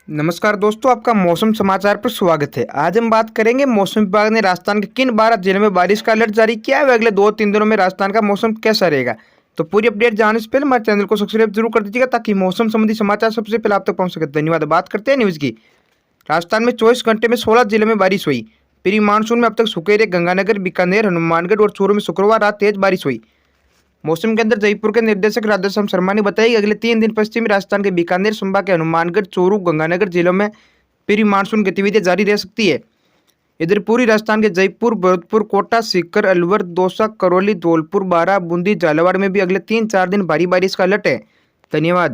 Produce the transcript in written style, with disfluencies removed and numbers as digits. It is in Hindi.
नमस्कार दोस्तों, आपका मौसम समाचार पर स्वागत है। आज हम बात करेंगे मौसम विभाग ने राजस्थान के किन 12 जिलों में बारिश का अलर्ट जारी किया है व अगले 2-3 दिनों में राजस्थान का मौसम कैसा रहेगा। तो पूरी अपडेट जानने से पहले हमारे चैनल को सब्सक्राइब जरूर कर दीजिएगा ताकि मौसम संबंधी समाचार सबसे पहले आप तक पहुंच सके। धन्यवाद। बात करते हैं न्यूज़ की। राजस्थान में 24 घंटे में 16 जिलों में बारिश हुई। प्री मानसून में अब तक सुकेरे, गंगानगर, बीकानेर, हनुमानगढ़ और चूरू में शुक्रवार रात तेज बारिश हुई। मौसम केंद्र जयपुर के निर्देशक राधेश्याम शर्मा ने बताया कि अगले 3 दिन पश्चिमी राजस्थान के बीकानेर संभाग के हनुमानगढ़, चूरू, गंगानगर जिलों में प्री मानसून गतिविधियां जारी रह सकती है। इधर पूरी राजस्थान के जयपुर, भरतपुर, कोटा, सीकर, अलवर, दौसा, करौली, धौलपुर, बारां, बूंदी, झालावाड़ में भी अगले 3-4 दिन भारी बारिश का अलर्ट है। धन्यवाद।